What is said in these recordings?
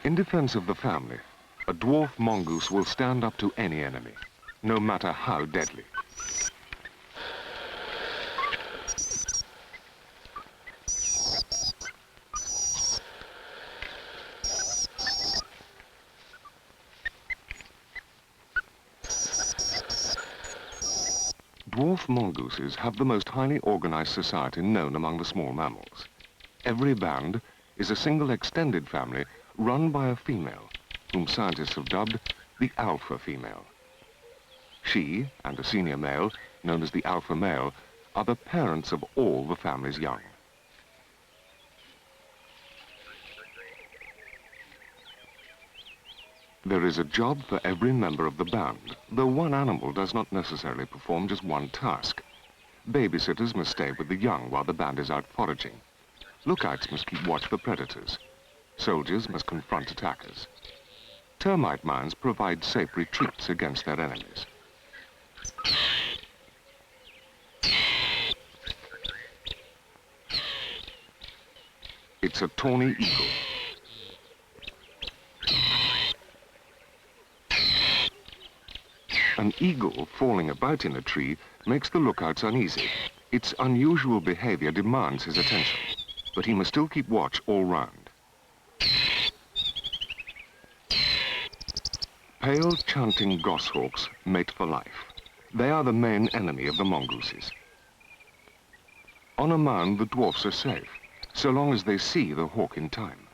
In defense of the family, a dwarf mongoose will stand up to any enemy, no matter how deadly. Dwarf mongooses have the most highly organized society known among the small mammals. Every band is a single extended family run by a female, whom scientists have dubbed the alpha female. She and a senior male, known as the alpha male, are the parents of all the family's young. There is a job for every member of the band, though one animal does not necessarily perform just one task. Babysitters must stay with the young while the band is out foraging. Lookouts must keep watch for predators. Soldiers must confront attackers. Termite mines provide safe retreats against their enemies. It's a tawny eagle. An eagle falling about in a tree makes the lookouts uneasy. Its unusual behavior demands his attention, but he must still keep watch all round. Pale chanting goshawks mate for life. They are the main enemy of the mongooses. On a mound, the dwarfs are safe, so long as they see the hawk in time.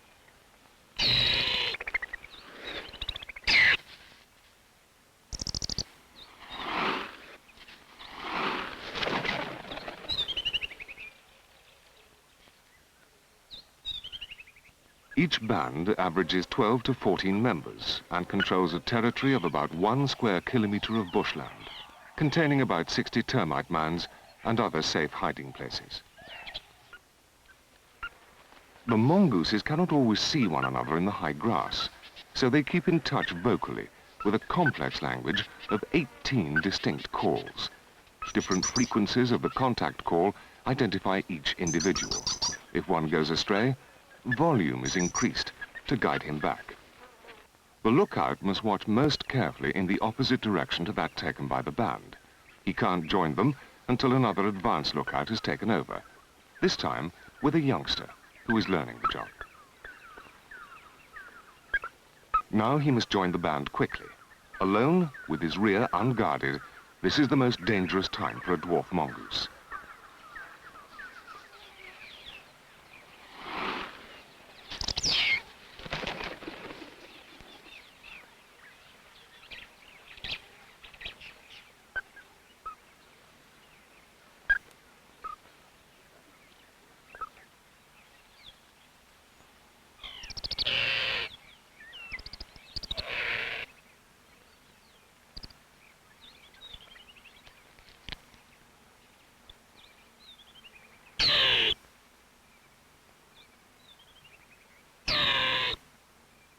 Each band averages 12 to 14 members and controls a territory of about 1 square kilometre of bushland, containing about 60 termite mines and other safe hiding places. The mongooses cannot always see one another in the high grass, so they keep in touch vocally with a complex language of 18 distinct calls. Different frequencies of the contact call identify each individual. If one goes astray, volume is increased to guide him back. The lookout must watch most carefully in the opposite direction to that taken by the band. He can't join them until another advanced lookout has taken over, this time with a youngster who is learning the job. Now he must join the band quickly. Alone, with his rear unguarded, this is the most dangerous time for a dwarf mongoose.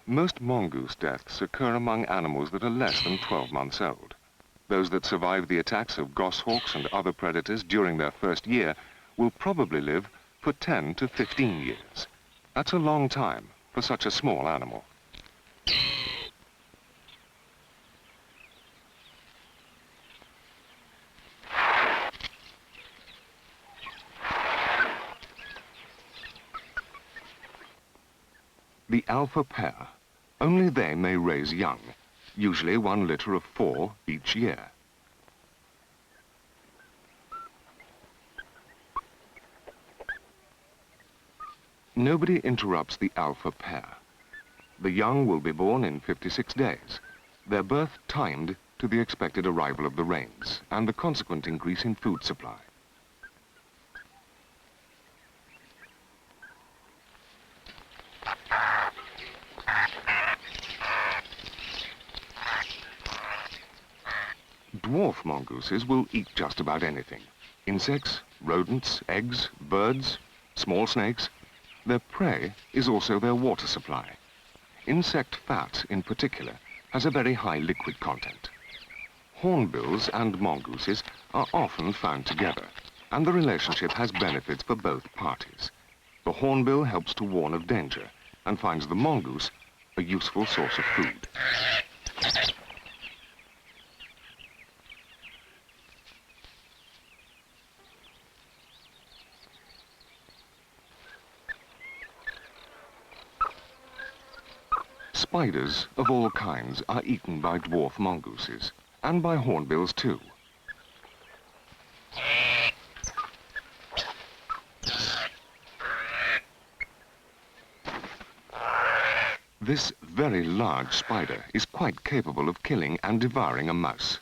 Most mongoose deaths occur among animals that are less than 12 months old. Those that survive the attacks of goshawks and other predators during their first year will probably live for 10 to 15 years. That's a long time for such a small animal. The alpha pair, only they may raise young, usually 1 litter of 4 each year. Nobody interrupts the alpha pair. The young will be born in 56 days, their birth timed to the expected arrival of the rains and the consequent increase in food supply. Dwarf mongooses will eat just about anything. Insects, rodents, eggs, birds, small snakes. Their prey is also their water supply. Insect fat, in particular, has a very high liquid content. Hornbills and mongooses are often found together, and the relationship has benefits for both parties. The hornbill helps to warn of danger and finds the mongoose a useful source of food. Spiders of all kinds are eaten by dwarf mongooses, and by hornbills too. This very large spider is quite capable of killing and devouring a mouse.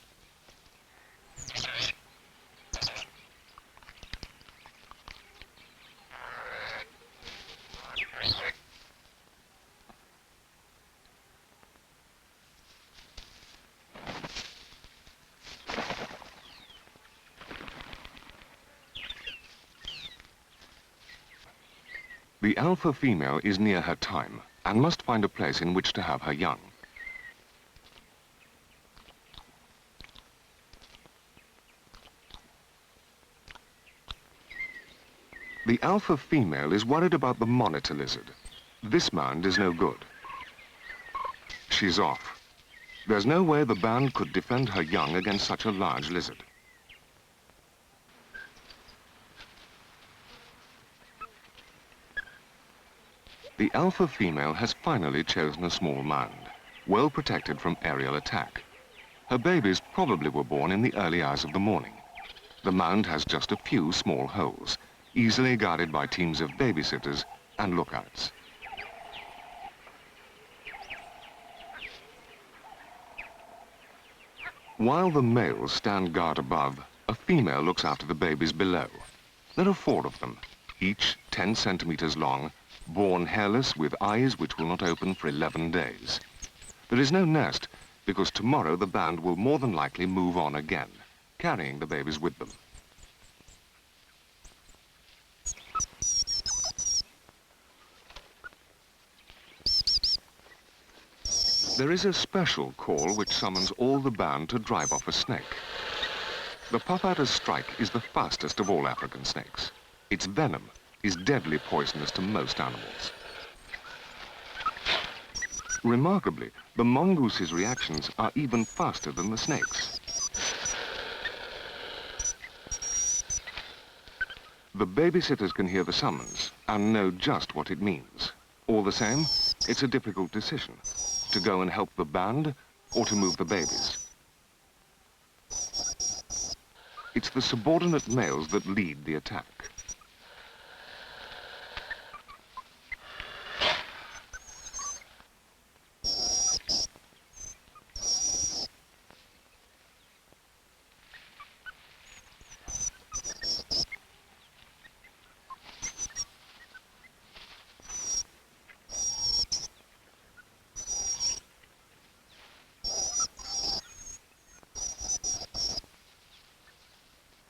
The alpha female is near her time and must find a place in which to have her young. The alpha female is worried about the monitor lizard. This mound is no good. She's off. There's no way the band could defend her young against such a large lizard. The alpha female has finally chosen a small mound, well protected from aerial attack. Her babies probably were born in the early hours of the morning. The mound has just a few small holes, easily guarded by teams of babysitters and lookouts. While the males stand guard above, a female looks after the babies below. There are 4 of them, each 10 centimeters long, born hairless with eyes which will not open for 11 days. There is no nest because tomorrow the band will more than likely move on again, carrying the babies with them. There is a special call which summons all the band to drive off a snake. The puff-adder's strike is the fastest of all African snakes. Its venom is deadly poisonous to most animals. Remarkably, the mongoose's reactions are even faster than the snake's. The babysitters can hear the summons and know just what it means. All the same, it's a difficult decision, to go and help the band or to move the babies. It's the subordinate males that lead the attack.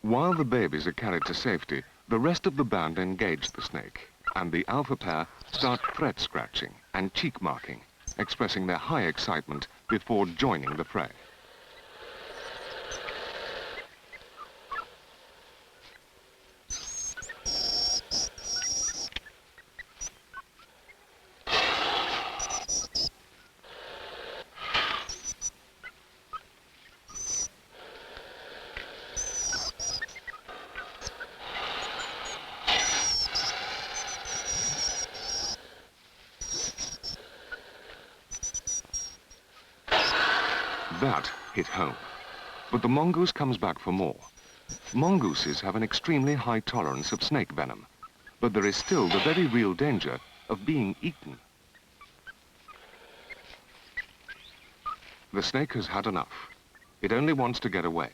While the babies are carried to safety, the rest of the band engage the snake, and the alpha pair start thread scratching and cheek marking, expressing their high excitement before joining the fray. That hit home. But the mongoose comes back for more. Mongooses have an extremely high tolerance of snake venom, but there is still the very real danger of being eaten. The snake has had enough. It only wants to get away.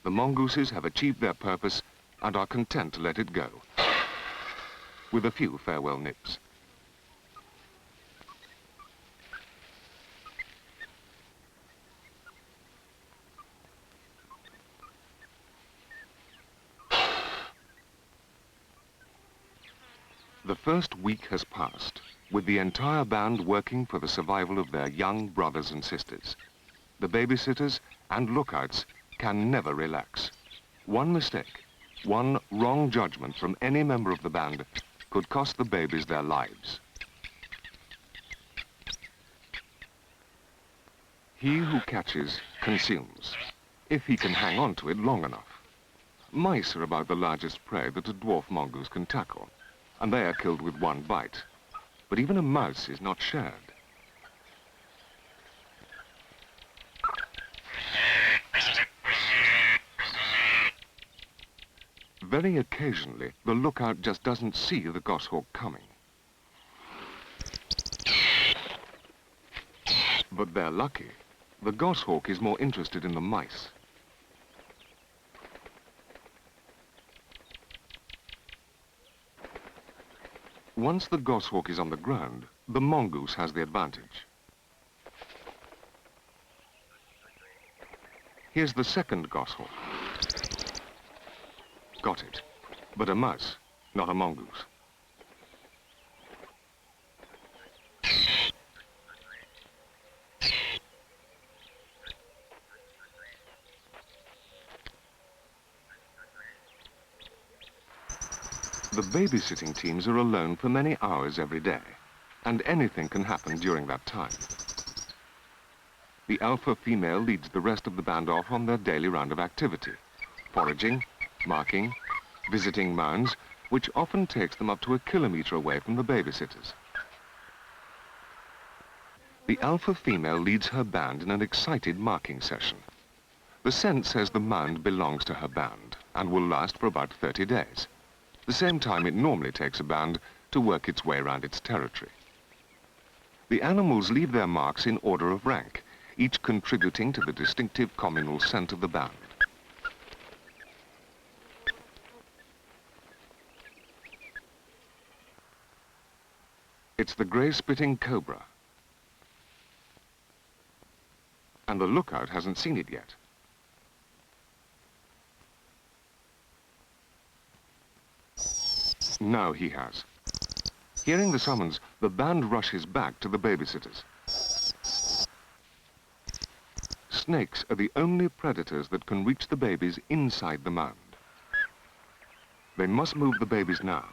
The mongooses have achieved their purpose and are content to let it go, with a few farewell nips. The first week has passed, with the entire band working for the survival of their young brothers and sisters. The babysitters and lookouts can never relax. One mistake, one wrong judgment from any member of the band could cost the babies their lives. He who catches consumes, if he can hang on to it long enough. Mice are about the largest prey that a dwarf mongoose can tackle, and they are killed with one bite. But even a mouse is not shared. Very occasionally, the lookout just doesn't see the goshawk coming. But they're lucky. The goshawk is more interested in the mice. Once the goshawk is on the ground, the mongoose has the advantage. Here's the second goshawk. Got it. But a mouse, not a mongoose. The babysitting teams are alone for many hours every day, and anything can happen during that time. The alpha female leads the rest of the band off on their daily round of activity, foraging, marking, visiting mounds, which often takes them up to 1 kilometer away from the babysitters. The alpha female leads her band in an excited marking session. The scent says the mound belongs to her band and will last for about 30 days, the same time it normally takes a band to work its way around its territory. The animals leave their marks in order of rank, each contributing to the distinctive communal scent of the band. It's the grey-spitting cobra. And the lookout hasn't seen it yet. Now he has. Hearing the summons, the band rushes back to the babysitters. Snakes are the only predators that can reach the babies inside the mound. They must move the babies now.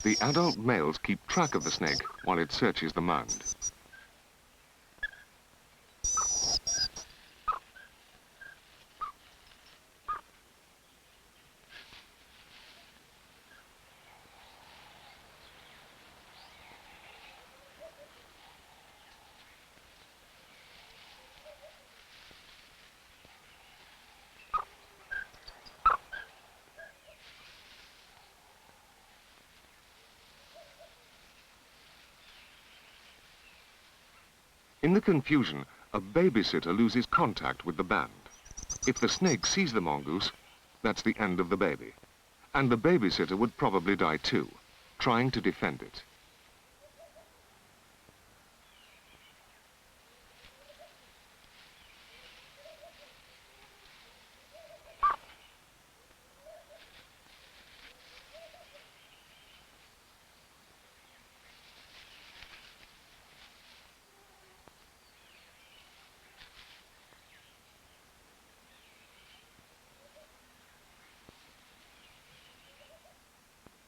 The adult males keep track of the snake while it searches the mound. In the confusion, a babysitter loses contact with the band. If the snake sees the mongoose, that's the end of the baby. And the babysitter would probably die too, trying to defend it.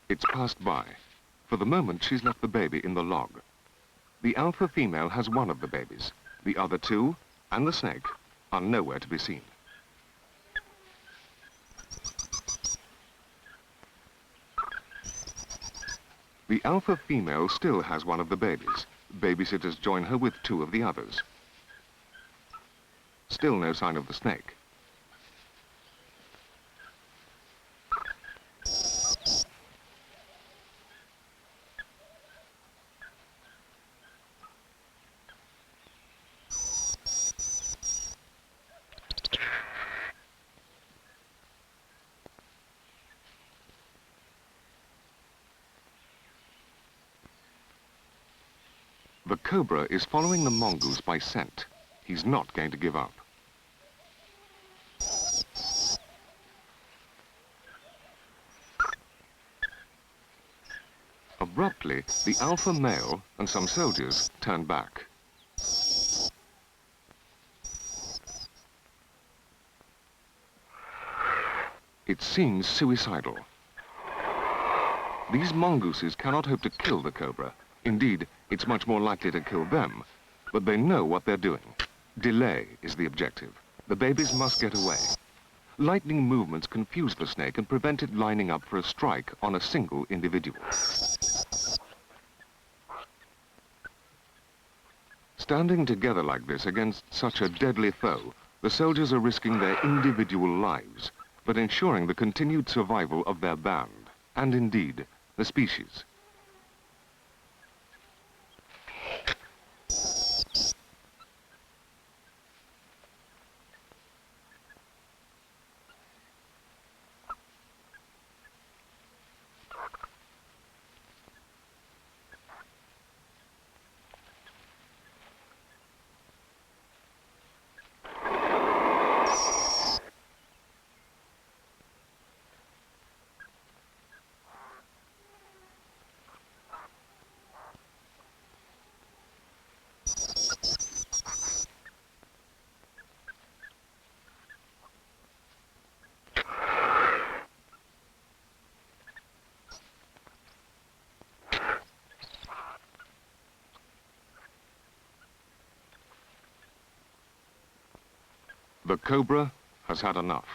It's passed by. For the moment, she's left the baby in the log. The alpha female has one of the babies. The other two, and the snake, are nowhere to be seen. The alpha female still has one of the babies. Babysitters join her with two of the others. Still no sign of the snake. The cobra is following the mongoose by scent. He's not going to give up. Abruptly, the alpha male and some soldiers turn back. It seems suicidal. These mongooses cannot hope to kill the cobra. Indeed, it's much more likely to kill them. But they know what they're doing. Delay is the objective. The babies must get away. Lightning movements confuse the snake and prevent it lining up for a strike on a single individual. Standing together like this against such a deadly foe, the soldiers are risking their individual lives, but ensuring the continued survival of their band, and indeed, the species. The cobra has had enough.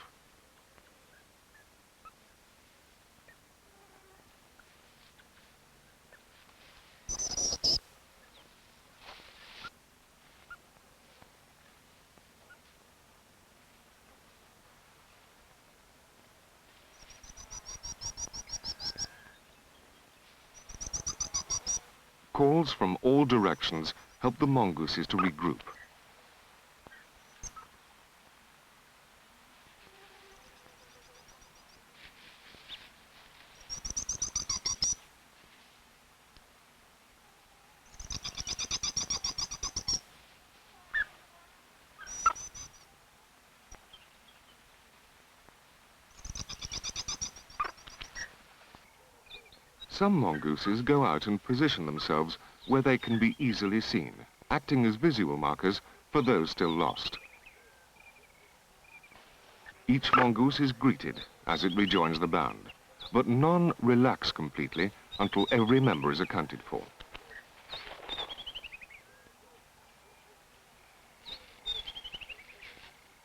Calls from all directions help the mongooses to regroup. Some mongooses go out and position themselves where they can be easily seen, acting as visual markers for those still lost. Each mongoose is greeted as it rejoins the band, but none relax completely until every member is accounted for.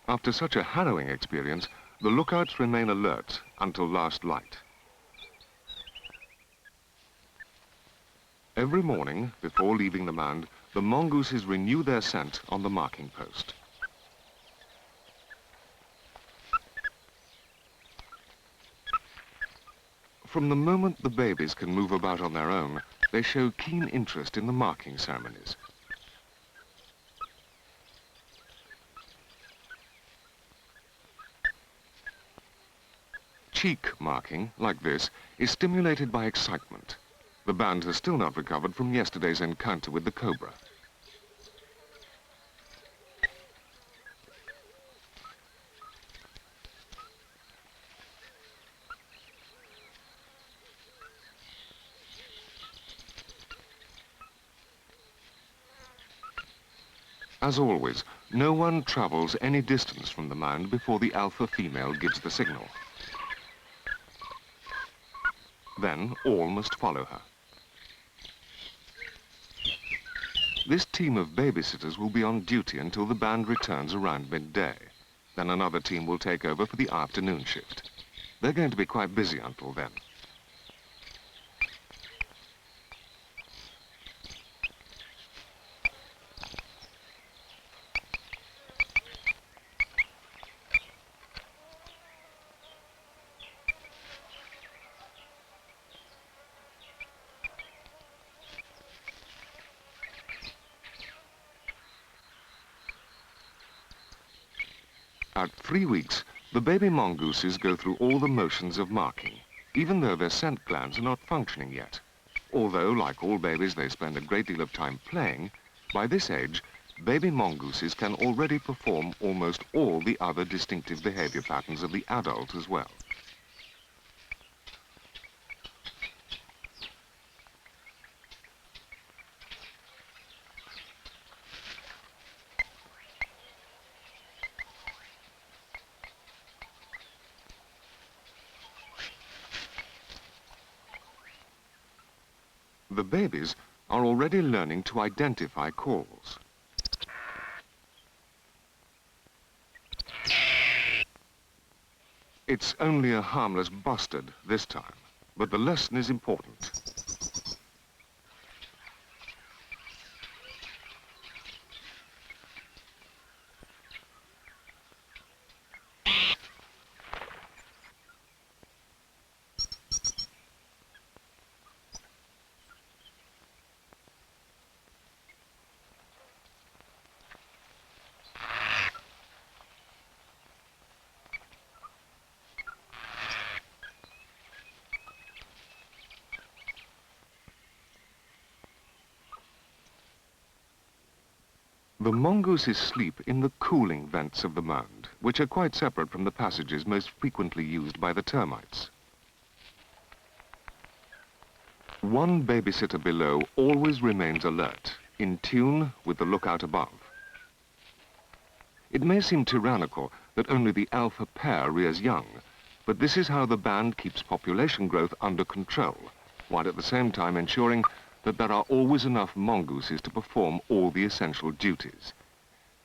After such a harrowing experience, the lookouts remain alert until last light. Every morning, before leaving the mound, the mongooses renew their scent on the marking post. From the moment the babies can move about on their own, they show keen interest in the marking ceremonies. Cheek marking, like this, is stimulated by excitement. The band has still not recovered from yesterday's encounter with the cobra. As always, no one travels any distance from the mound before the alpha female gives the signal. Then all must follow her. This team of babysitters will be on duty until the band returns around midday. Then another team will take over for the afternoon shift. They're going to be quite busy until then. At 3 weeks, the baby mongooses go through all the motions of marking, even though their scent glands are not functioning yet. Although, like all babies, they spend a great deal of time playing, by this age, baby mongooses can already perform almost all the other distinctive behavior patterns of the adult as well. The babies are already learning to identify calls. It's only a harmless bustard this time, but the lesson is important. The mongooses sleep in the cooling vents of the mound, which are quite separate from the passages most frequently used by the termites. One babysitter below always remains alert, in tune with the lookout above. It may seem tyrannical that only the alpha pair rears young, but this is how the band keeps population growth under control, while at the same time ensuring that there are always enough mongooses to perform all the essential duties.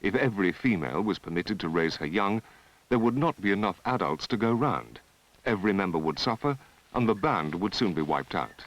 If every female was permitted to raise her young, there would not be enough adults to go round. Every member would suffer, and the band would soon be wiped out.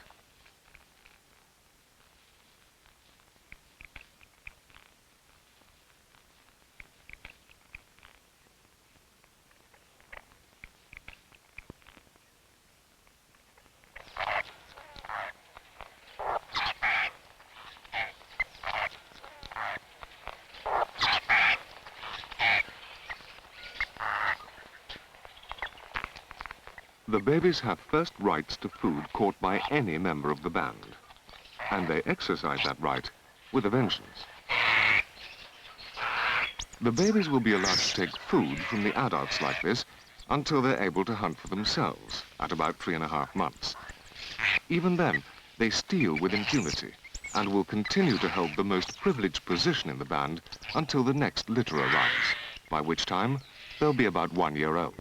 The babies have first rights to food caught by any member of the band, and they exercise that right with a vengeance. The babies will be allowed to take food from the adults like this until they're able to hunt for themselves at about 3.5 months. Even then, they steal with impunity and will continue to hold the most privileged position in the band until the next litter arrives, by which time they'll be about 1 year old.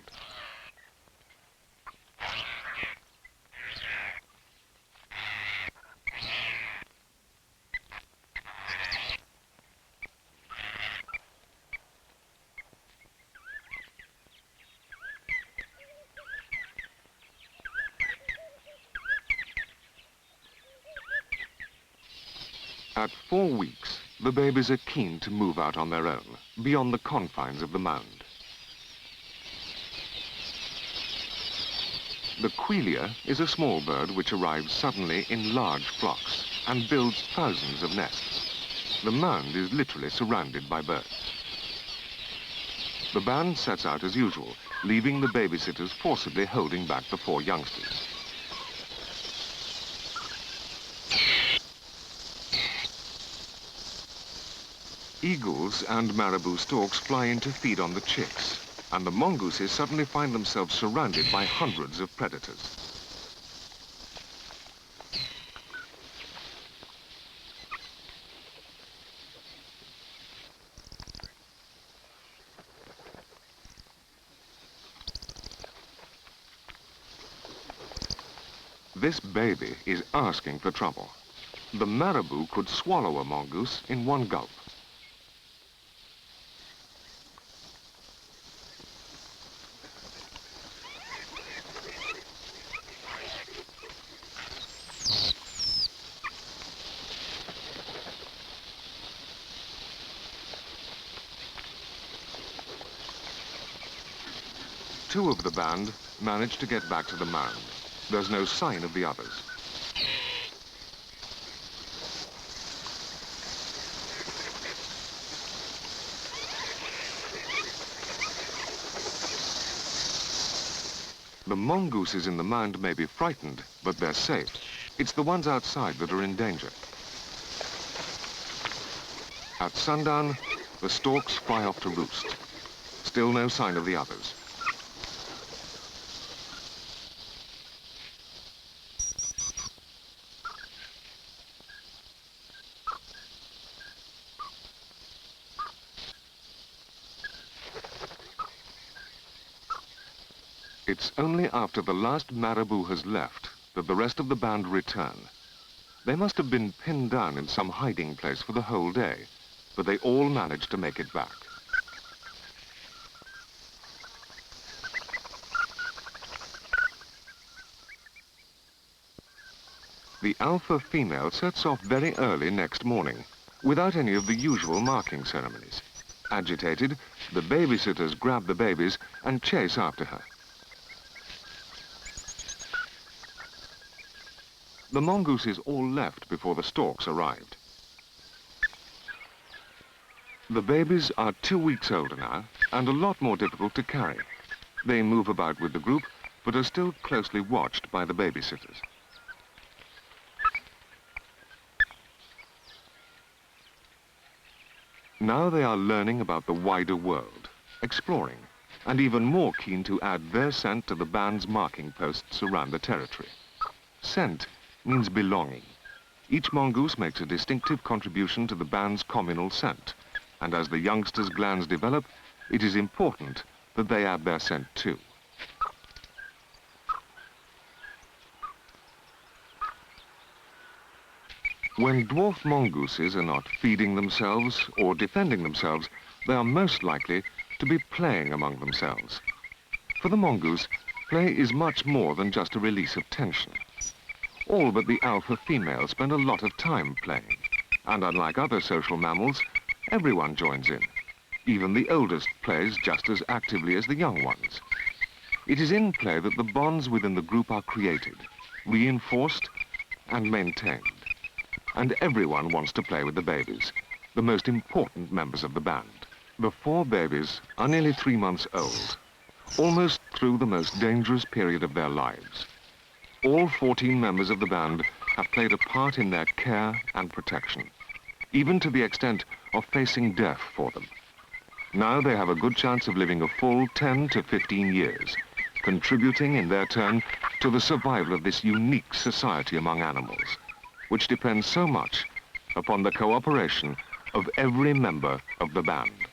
At 4 weeks, the babies are keen to move out on their own, beyond the confines of the mound. The quelea is a small bird which arrives suddenly in large flocks and builds thousands of nests. The mound is literally surrounded by birds. The band sets out as usual, leaving the babysitters forcibly holding back the 4 youngsters. Eagles and marabou storks fly in to feed on the chicks, and the mongooses suddenly find themselves surrounded by hundreds of predators. This baby is asking for trouble. The marabou could swallow a mongoose in one gulp. Two of the band managed to get back to the mound. There's no sign of the others. The mongooses in the mound may be frightened, but they're safe. It's the ones outside that are in danger. At sundown, the storks fly off to roost. Still no sign of the others. It's only after the last marabou has left that the rest of the band return. They must have been pinned down in some hiding place for the whole day, but they all managed to make it back. The alpha female sets off very early next morning, without any of the usual marking ceremonies. Agitated, the babysitters grab the babies and chase after her. The mongooses all left before the storks arrived. The babies are 2 weeks older now and a lot more difficult to carry. They move about with the group, but are still closely watched by the babysitters. Now they are learning about the wider world, exploring, and even more keen to add their scent to the band's marking posts around the territory. Scent means belonging. Each mongoose makes a distinctive contribution to the band's communal scent, and as the youngsters' glands develop, it is important that they add their scent too. When dwarf mongooses are not feeding themselves or defending themselves, they are most likely to be playing among themselves. For the mongoose, play is much more than just a release of tension. All but the alpha female spend a lot of time playing, and unlike other social mammals, everyone joins in. Even the oldest plays just as actively as the young ones. It is in play that the bonds within the group are created, reinforced, and maintained. And everyone wants to play with the babies, the most important members of the band. The 4 babies are nearly 3 months old, almost through the most dangerous period of their lives. All 14 members of the band have played a part in their care and protection, even to the extent of facing death for them. Now they have a good chance of living a full 10 to 15 years, contributing in their turn to the survival of this unique society among animals, which depends so much upon the cooperation of every member of the band.